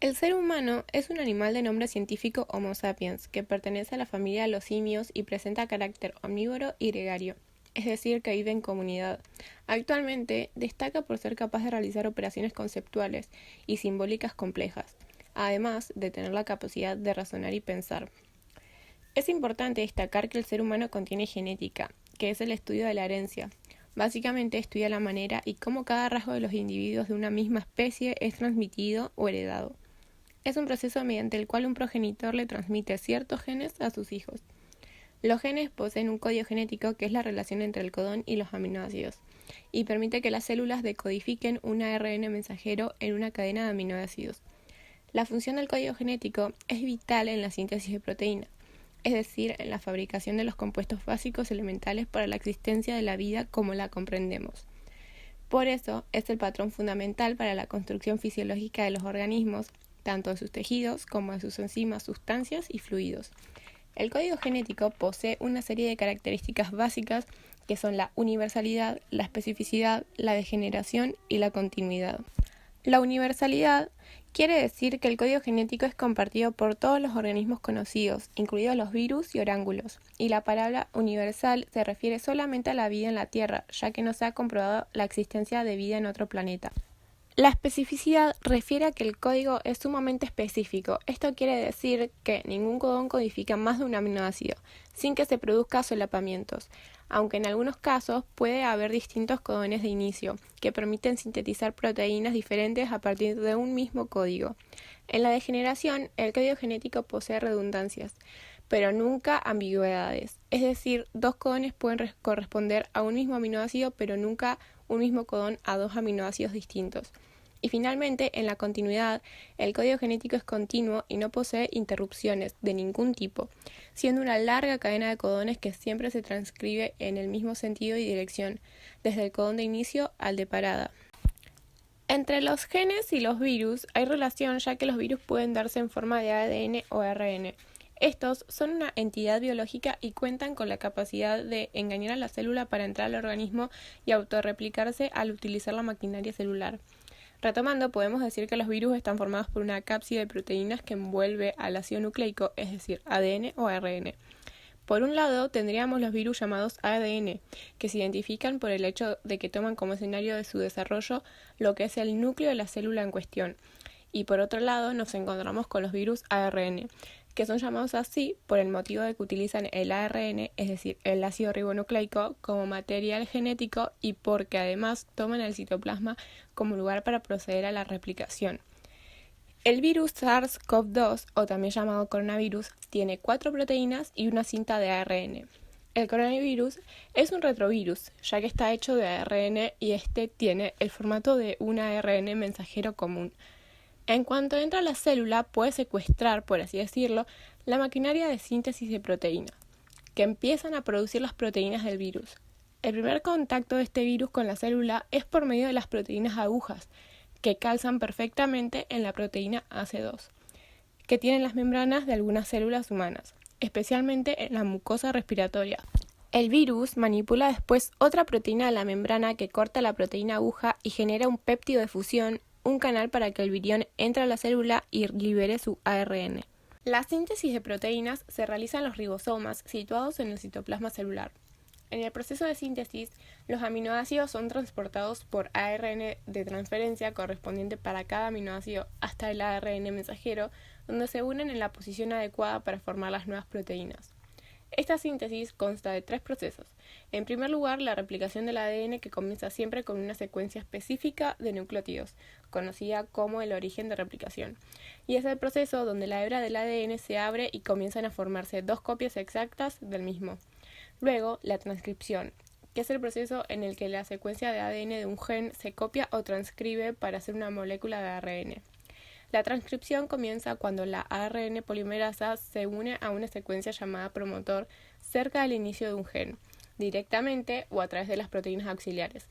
El ser humano es un animal de nombre científico Homo sapiens, que pertenece a la familia de los simios y presenta carácter omnívoro y gregario, es decir, que vive en comunidad. Actualmente destaca por ser capaz de realizar operaciones conceptuales y simbólicas complejas, además de tener la capacidad de razonar y pensar. Es importante destacar que el ser humano contiene genética, que es el estudio de la herencia. Básicamente estudia la manera y cómo cada rasgo de los individuos de una misma especie es transmitido o heredado. Es un proceso mediante el cual un progenitor le transmite ciertos genes a sus hijos. Los genes poseen un código genético que es la relación entre el codón y los aminoácidos, y permite que las células decodifiquen un ARN mensajero en una cadena de aminoácidos. La función del código genético es vital en la síntesis de proteínas, es decir, en la fabricación de los compuestos básicos elementales para la existencia de la vida como la comprendemos. Por eso, es el patrón fundamental para la construcción fisiológica de los organismos, tanto de sus tejidos como de sus enzimas, sustancias y fluidos. El código genético posee una serie de características básicas que son la universalidad, la especificidad, la degeneración y la continuidad. La universalidad quiere decir que el código genético es compartido por todos los organismos conocidos, incluidos los virus y orángulos, y la palabra universal se refiere solamente a la vida en la Tierra, ya que no se ha comprobado la existencia de vida en otro planeta. La especificidad refiere a que el código es sumamente específico. Esto quiere decir que ningún codón codifica más de un aminoácido, sin que se produzcan solapamientos, aunque en algunos casos puede haber distintos codones de inicio, que permiten sintetizar proteínas diferentes a partir de un mismo código. En la degeneración, el código genético posee redundancias, pero nunca ambigüedades. Es decir, dos codones pueden corresponder a un mismo aminoácido, pero nunca un mismo codón a dos aminoácidos distintos. Y finalmente, en la continuidad, el código genético es continuo y no posee interrupciones de ningún tipo, siendo una larga cadena de codones que siempre se transcribe en el mismo sentido y dirección, desde el codón de inicio al de parada. Entre los genes y los virus hay relación, ya que los virus pueden darse en forma de ADN o ARN. Estos son una entidad biológica y cuentan con la capacidad de engañar a la célula para entrar al organismo y autorreplicarse al utilizar la maquinaria celular. Retomando, podemos decir que los virus están formados por una cápside de proteínas que envuelve al ácido nucleico, es decir, ADN o ARN. Por un lado, tendríamos los virus llamados ADN, que se identifican por el hecho de que toman como escenario de su desarrollo lo que es el núcleo de la célula en cuestión. Y por otro lado, nos encontramos con los virus ARN, que son llamados así por el motivo de que utilizan el ARN, es decir, el ácido ribonucleico, como material genético y porque además toman el citoplasma como lugar para proceder a la replicación. El virus SARS-CoV-2, o también llamado coronavirus, tiene 4 proteínas y una cinta de ARN. El coronavirus es un retrovirus, ya que está hecho de ARN y este tiene el formato de un ARN mensajero común. En cuanto entra a la célula, puede secuestrar, por así decirlo, la maquinaria de síntesis de proteínas, que empiezan a producir las proteínas del virus. El primer contacto de este virus con la célula es por medio de las proteínas agujas, que calzan perfectamente en la proteína AC2, que tienen las membranas de algunas células humanas, especialmente en la mucosa respiratoria. El virus manipula después otra proteína de la membrana que corta la proteína aguja y genera un péptido de fusión, un canal para que el virión entre a la célula y libere su ARN. La síntesis de proteínas se realiza en los ribosomas situados en el citoplasma celular. En el proceso de síntesis, los aminoácidos son transportados por ARN de transferencia correspondiente para cada aminoácido hasta el ARN mensajero, donde se unen en la posición adecuada para formar las nuevas proteínas. Esta síntesis consta de 3 procesos. En primer lugar, la replicación del ADN, que comienza siempre con una secuencia específica de nucleótidos, conocida como el origen de replicación. Y es el proceso donde la hebra del ADN se abre y comienzan a formarse 2 copias exactas del mismo. Luego, la transcripción, que es el proceso en el que la secuencia de ADN de un gen se copia o transcribe para hacer una molécula de ARN. La transcripción comienza cuando la ARN polimerasa se une a una secuencia llamada promotor cerca del inicio de un gen, directamente o a través de las proteínas auxiliares.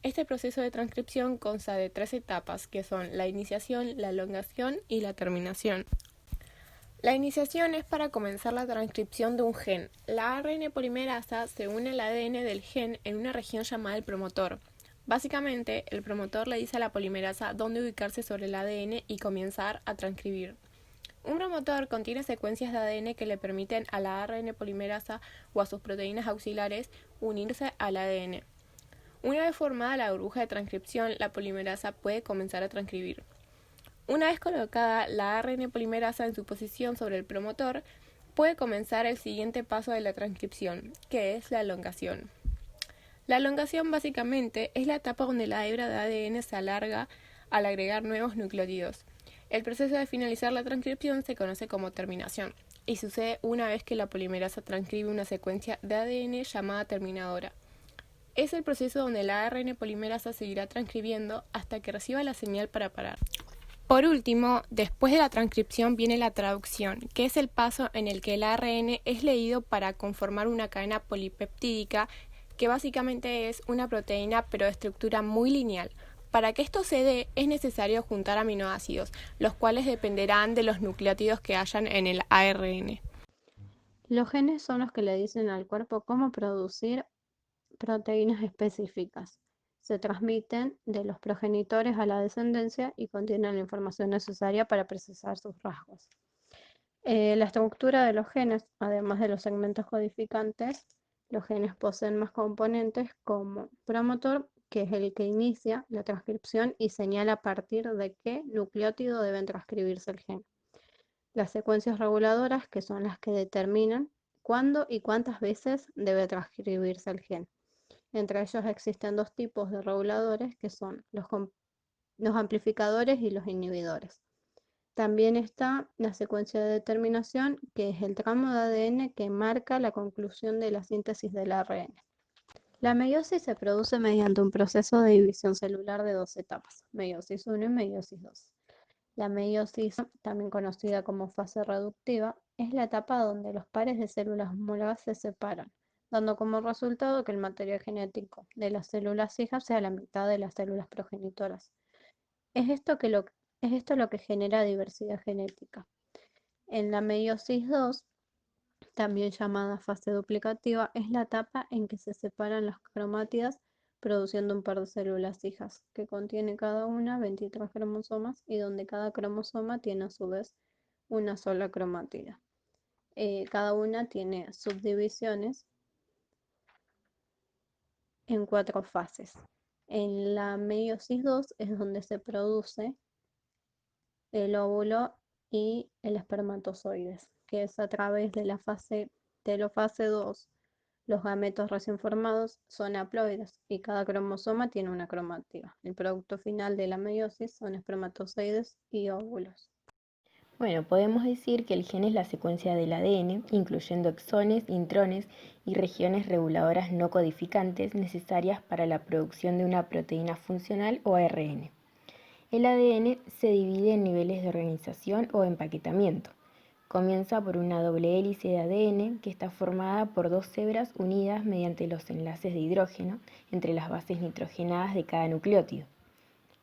Este proceso de transcripción consta de 3 etapas, que son la iniciación, la elongación y la terminación. La iniciación es para comenzar la transcripción de un gen. La ARN polimerasa se une al ADN del gen en una región llamada el promotor. Básicamente, el promotor le dice a la polimerasa dónde ubicarse sobre el ADN y comenzar a transcribir. Un promotor contiene secuencias de ADN que le permiten a la ARN polimerasa o a sus proteínas auxiliares unirse al ADN. Una vez formada la burbuja de transcripción, la polimerasa puede comenzar a transcribir. Una vez colocada la ARN polimerasa en su posición sobre el promotor, puede comenzar el siguiente paso de la transcripción, que es la elongación. La elongación básicamente es la etapa donde la hebra de ADN se alarga al agregar nuevos nucleótidos. El proceso de finalizar la transcripción se conoce como terminación y sucede una vez que la polimerasa transcribe una secuencia de ADN llamada terminadora. Es el proceso donde la ARN polimerasa seguirá transcribiendo hasta que reciba la señal para parar. Por último, después de la transcripción viene la traducción, que es el paso en el que el ARN es leído para conformar una cadena polipeptídica, que básicamente es una proteína pero de estructura muy lineal. Para que esto se dé, es necesario juntar aminoácidos, los cuales dependerán de los nucleótidos que hayan en el ARN. Los genes son los que le dicen al cuerpo cómo producir proteínas específicas. Se transmiten de los progenitores a la descendencia y contienen la información necesaria para procesar sus rasgos. La estructura de los genes, además de los segmentos codificantes, los genes poseen más componentes como promotor, que es el que inicia la transcripción y señala a partir de qué nucleótido deben transcribirse el gen. Las secuencias reguladoras, que son las que determinan cuándo y cuántas veces debe transcribirse el gen. Entre ellos existen dos tipos de reguladores, que son los amplificadores y los inhibidores. También está la secuencia de determinación, que es el tramo de ADN que marca la conclusión de la síntesis del ARN. La meiosis se produce mediante un proceso de división celular de dos etapas, meiosis 1 y meiosis 2. La meiosis, también conocida como fase reductiva, es la etapa donde los pares de células homólogas se separan, dando como resultado que el material genético de las células hijas sea la mitad de las células progenitoras. Es esto, es esto lo que genera diversidad genética. En la meiosis 2, también llamada fase duplicativa, es la etapa en que se separan las cromátidas produciendo un par de células hijas, que contiene cada una 23 cromosomas y donde cada cromosoma tiene a su vez una sola cromátida. Cada una tiene subdivisiones en 4 fases. En la meiosis 2 es donde se produce el óvulo y el espermatozoides, que es a través de la fase telofase 2. Los gametos recién formados son haploides y cada cromosoma tiene una cromátida. El producto final de la meiosis son espermatozoides y óvulos. Bueno, podemos decir que el gen es la secuencia del ADN, incluyendo exones, intrones y regiones reguladoras no codificantes necesarias para la producción de una proteína funcional o ARN. El ADN se divide en niveles de organización o empaquetamiento. Comienza por una doble hélice de ADN que está formada por dos hebras unidas mediante los enlaces de hidrógeno entre las bases nitrogenadas de cada nucleótido.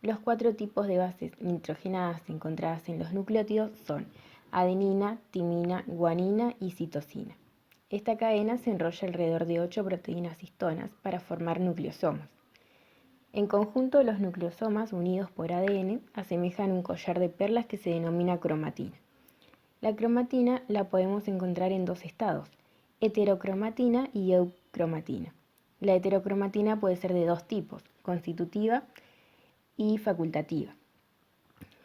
Los 4 tipos de bases nitrogenadas encontradas en los nucleótidos son adenina, timina, guanina y citosina. Esta cadena se enrolla alrededor de 8 proteínas histonas para formar nucleosomas. En conjunto, los nucleosomas unidos por ADN asemejan un collar de perlas que se denomina cromatina. La cromatina la podemos encontrar en dos estados, heterocromatina y eucromatina. La heterocromatina puede ser de dos tipos, constitutiva y facultativa.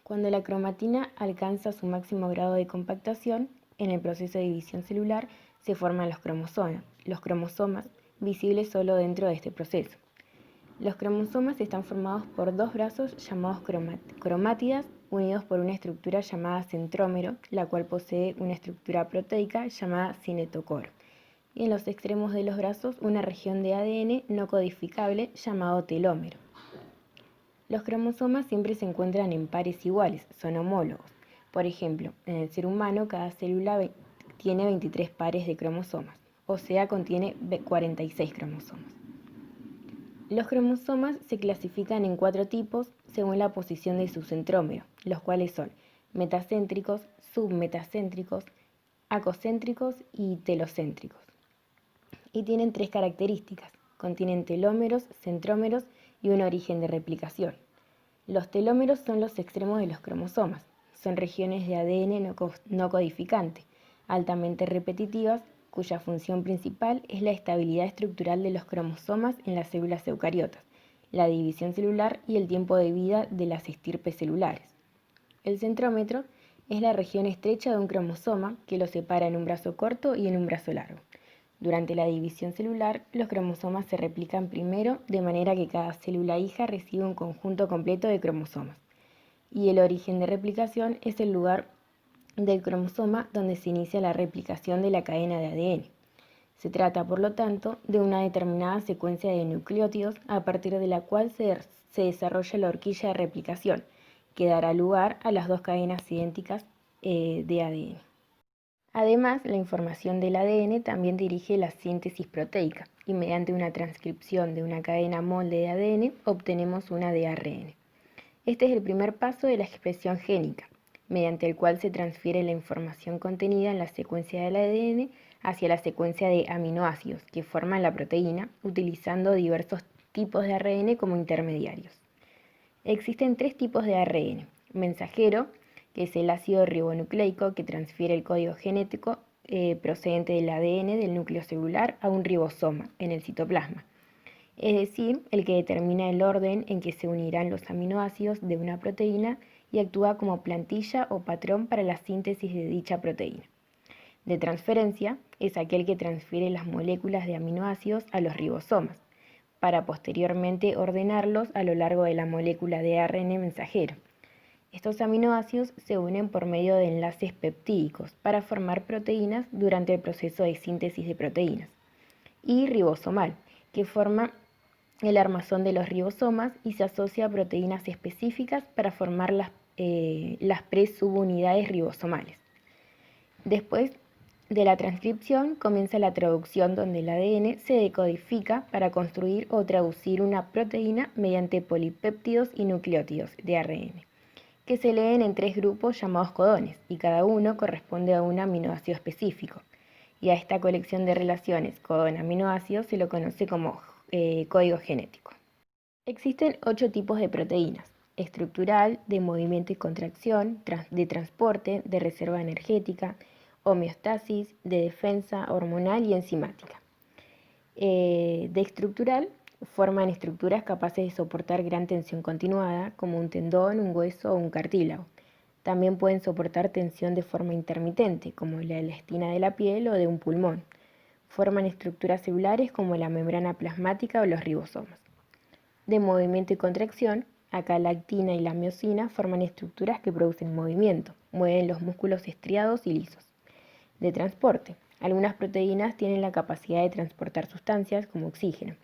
Cuando la cromatina alcanza su máximo grado de compactación, en el proceso de división celular se forman los cromosomas visibles solo dentro de este proceso. Los cromosomas están formados por dos brazos llamados cromátidas, unidos por una estructura llamada centrómero, la cual posee una estructura proteica llamada cinetocoro, y en los extremos de los brazos una región de ADN no codificable llamado telómero. Los cromosomas siempre se encuentran en pares iguales, son homólogos. Por ejemplo, en el ser humano cada célula tiene 23 pares de cromosomas, o sea, contiene 46 cromosomas. Los cromosomas se clasifican en 4 tipos según la posición de su centrómero, los cuales son metacéntricos, submetacéntricos, acocéntricos y telocéntricos. Y tienen 3 características: contienen telómeros, centrómeros y un origen de replicación. Los telómeros son los extremos de los cromosomas. Son regiones de ADN no codificante, altamente repetitivas, cuya función principal es la estabilidad estructural de los cromosomas en las células eucariotas, la división celular y el tiempo de vida de las estirpes celulares. El centrómero es la región estrecha de un cromosoma que lo separa en un brazo corto y en un brazo largo. Durante la división celular, los cromosomas se replican primero de manera que cada célula hija recibe un conjunto completo de cromosomas. Y el origen de replicación es el lugar del cromosoma donde se inicia la replicación de la cadena de ADN. Se trata, por lo tanto, de una determinada secuencia de nucleótidos a partir de la cual se desarrolla la horquilla de replicación, que dará lugar a las dos cadenas idénticas de ADN. Además, la información del ADN también dirige la síntesis proteica y mediante una transcripción de una cadena molde de ADN obtenemos una de ARN. Este es el primer paso de la expresión génica, mediante el cual se transfiere la información contenida en la secuencia del ADN hacia la secuencia de aminoácidos que forman la proteína, utilizando diversos tipos de ARN como intermediarios. Existen tres tipos de ARN: mensajero, que es el ácido ribonucleico que transfiere el código genético procedente del ADN del núcleo celular a un ribosoma en el citoplasma, es decir, el que determina el orden en que se unirán los aminoácidos de una proteína y actúa como plantilla o patrón para la síntesis de dicha proteína. De transferencia es aquel que transfiere las moléculas de aminoácidos a los ribosomas, para posteriormente ordenarlos a lo largo de la molécula de ARN mensajero. Estos aminoácidos se unen por medio de enlaces peptídicos para formar proteínas durante el proceso de síntesis de proteínas. Y ribosomal, que forma el armazón de los ribosomas y se asocia a proteínas específicas para formar las presubunidades ribosomales. Después de la transcripción comienza la traducción, donde el ADN se decodifica para construir o traducir una proteína mediante polipéptidos y nucleótidos de ARN, que se leen en tres grupos llamados codones, y cada uno corresponde a un aminoácido específico. Y a esta colección de relaciones codón-aminoácido se lo conoce como código genético. Existen 8 tipos de proteínas: estructural, de movimiento y contracción, de transporte, de reserva energética, homeostasis, de defensa, hormonal y enzimática. De estructural, forman estructuras capaces de soportar gran tensión continuada, como un tendón, un hueso o un cartílago. También pueden soportar tensión de forma intermitente, como la elastina de la piel o de un pulmón. Forman estructuras celulares como la membrana plasmática o los ribosomas. De movimiento y contracción, acá la actina y la miosina forman estructuras que producen movimiento, mueven los músculos estriados y lisos. De transporte, algunas proteínas tienen la capacidad de transportar sustancias como oxígeno.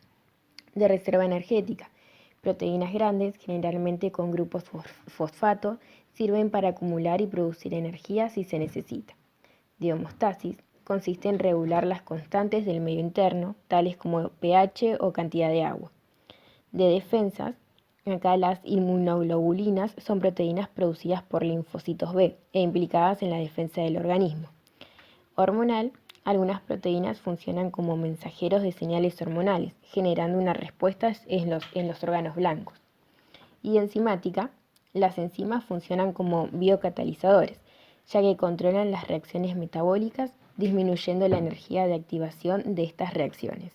De reserva energética, proteínas grandes, generalmente con grupos fosfato, sirven para acumular y producir energía si se necesita. De homeostasis, consiste en regular las constantes del medio interno, tales como pH o cantidad de agua. De defensas, acá las inmunoglobulinas son proteínas producidas por linfocitos B e implicadas en la defensa del organismo. Hormonal, algunas proteínas funcionan como mensajeros de señales hormonales, generando una respuesta en los órganos blancos. Y enzimática, las enzimas funcionan como biocatalizadores, ya que controlan las reacciones metabólicas, disminuyendo la energía de activación de estas reacciones.